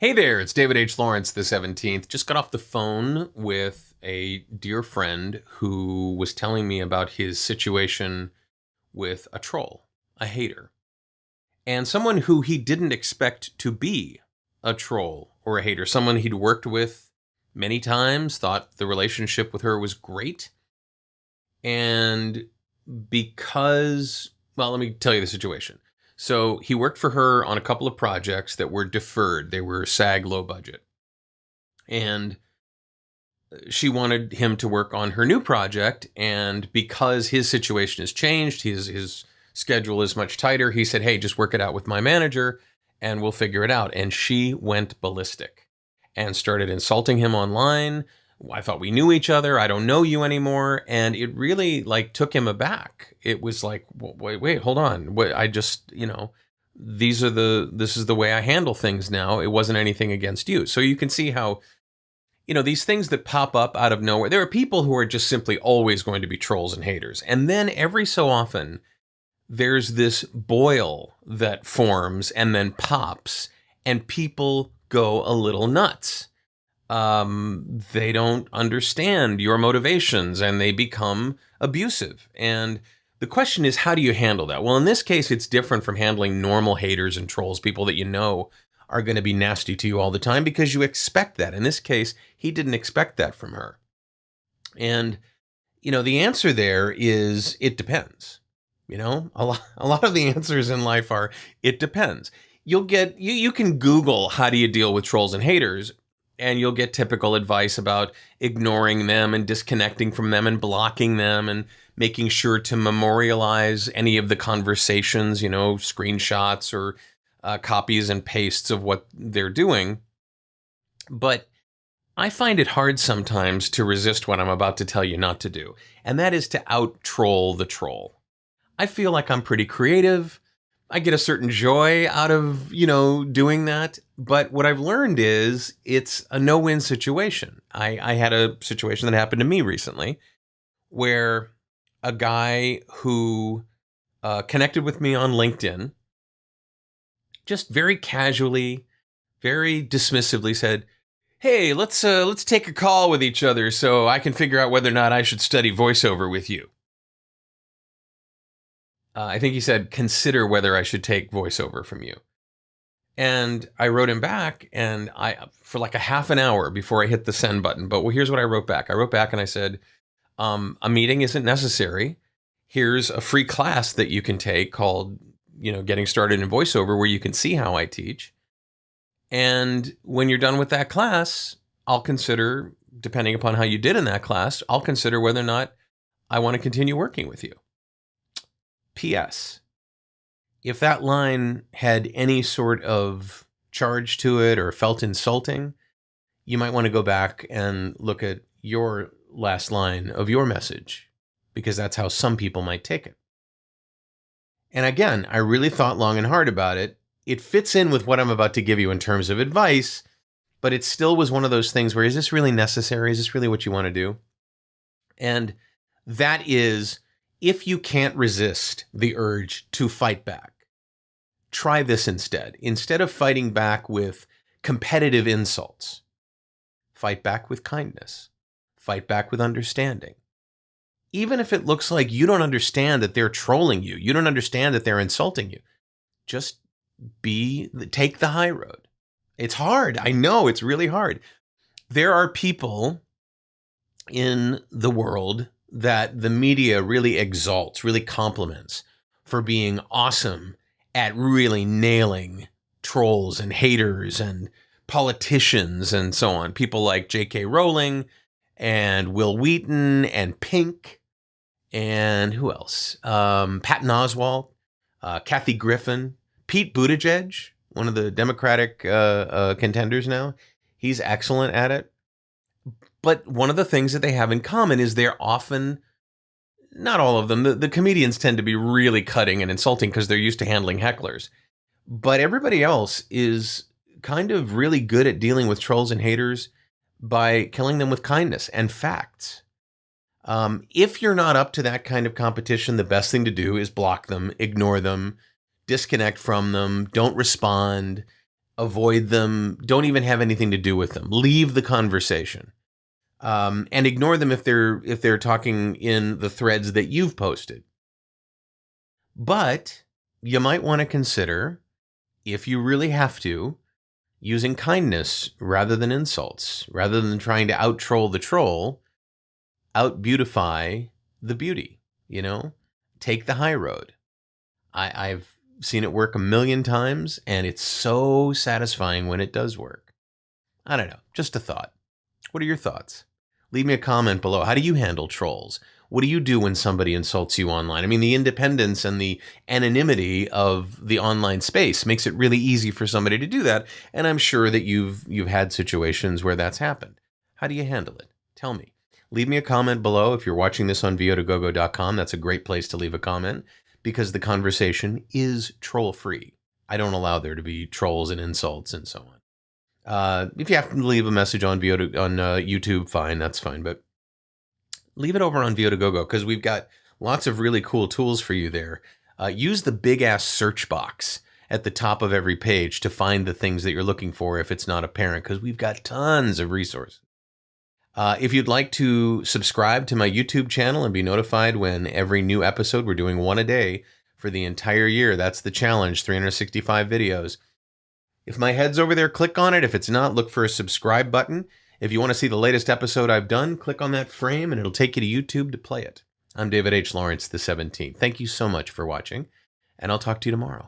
Hey there, it's David H. Lawrence, the 17th. Just got off the phone with a dear friend who was telling me about his situation with a troll, a hater, and someone who he didn't expect to be a troll or a hater, someone he'd worked with many times, thought the relationship with her was great. And let me tell you the situation. So he worked for her on a couple of projects that were deferred. They were SAG low budget. And she wanted him to work on her new project. And because his situation has changed, his schedule is much tighter, he said, hey, just work it out with my manager and we'll figure it out. And she went ballistic and started insulting him online. I thought we knew each other. I don't know you anymore. And it really took him aback. It was like, wait, hold on. This is the way I handle things now. It wasn't anything against you. So you can see how, these things that pop up out of nowhere, there are people who are just simply always going to be trolls and haters. And then every so often, there's this boil that forms and then pops, and people go a little nuts. They don't understand your motivations and they become abusive. And the question is, how do you handle that? Well, in this case, it's different from handling normal haters and trolls, people that are going to be nasty to you all the time because you expect that. In this case, he didn't expect that from her. And, the answer there is it depends. A lot of the answers in life are it depends. You can Google how do you deal with trolls and haters, and you'll get typical advice about ignoring them and disconnecting from them and blocking them and making sure to memorialize any of the conversations, screenshots or copies and pastes of what they're doing. But I find it hard sometimes to resist what I'm about to tell you not to do, and that is to out-troll the troll. I feel like I'm pretty creative. I get a certain joy out of, doing that. But what I've learned is it's a no-win situation. I had a situation that happened to me recently where a guy who connected with me on LinkedIn just very casually, very dismissively said, hey, let's take a call with each other so I can figure out whether or not I should study voiceover with you. I think he said, consider whether I should take voiceover from you. And I wrote him back, and for like a half an hour before I hit the send button. But here's what I wrote back. I wrote back and I said, a meeting isn't necessary. Here's a free class that you can take called, Getting Started in Voiceover, where you can see how I teach. And when you're done with that class, I'll consider, depending upon how you did in that class, I'll consider whether or not I want to continue working with you. P.S. If that line had any sort of charge to it or felt insulting, you might want to go back and look at your last line of your message, because that's how some people might take it. And again, I really thought long and hard about it. It fits in with what I'm about to give you in terms of advice, but it still was one of those things where, is this really necessary? Is this really what you want to do? And that is, if you can't resist the urge to fight back, try this instead. Instead of fighting back with competitive insults, fight back with kindness. Fight back with understanding. Even if it looks like you don't understand that they're trolling you, you don't understand that they're insulting you, just take the high road. It's hard. I know it's really hard. There are people in the world that the media really exalts, really compliments for being awesome at really nailing trolls and haters and politicians and so on. People like J.K. Rowling and Will Wheaton and Pink and who else? Patton Oswalt, Kathy Griffin, Pete Buttigieg, one of the Democratic contenders now. He's excellent at it. But one of the things that they have in common is they're often, not all of them, the comedians tend to be really cutting and insulting because they're used to handling hecklers. But everybody else is kind of really good at dealing with trolls and haters by killing them with kindness and facts. If you're not up to that kind of competition, the best thing to do is block them, ignore them, disconnect from them, don't respond, avoid them, don't even have anything to do with them. Leave the conversation. And ignore them if they're talking in the threads that you've posted. But you might want to consider, if you really have to, using kindness rather than insults, rather than trying to out-troll the troll, out-beautify the beauty, Take the high road. I've seen it work a million times, and it's so satisfying when it does work. I don't know, just a thought. What are your thoughts? Leave me a comment below. How do you handle trolls? What do you do when somebody insults you online? I mean, the independence and the anonymity of the online space makes it really easy for somebody to do that, and I'm sure that you've had situations where that's happened. How do you handle it? Tell me. Leave me a comment below. If you're watching this on votogogo.com, that's a great place to leave a comment, because the conversation is troll-free. I don't allow there to be trolls and insults and so on. If you have to leave a message on YouTube, fine, that's fine. But leave it over on Votogogo, because we've got lots of really cool tools for you there. Use the big-ass search box at the top of every page to find the things that you're looking for if it's not apparent, because we've got tons of resources. If you'd like to subscribe to my YouTube channel and be notified when every new episode, we're doing one a day for the entire year. That's the challenge, 365 videos. If my head's over there, click on it. If it's not, look for a subscribe button. If you want to see the latest episode I've done, click on that frame and it'll take you to YouTube to play it. I'm David H. Lawrence, the 17th. Thank you so much for watching, and I'll talk to you tomorrow.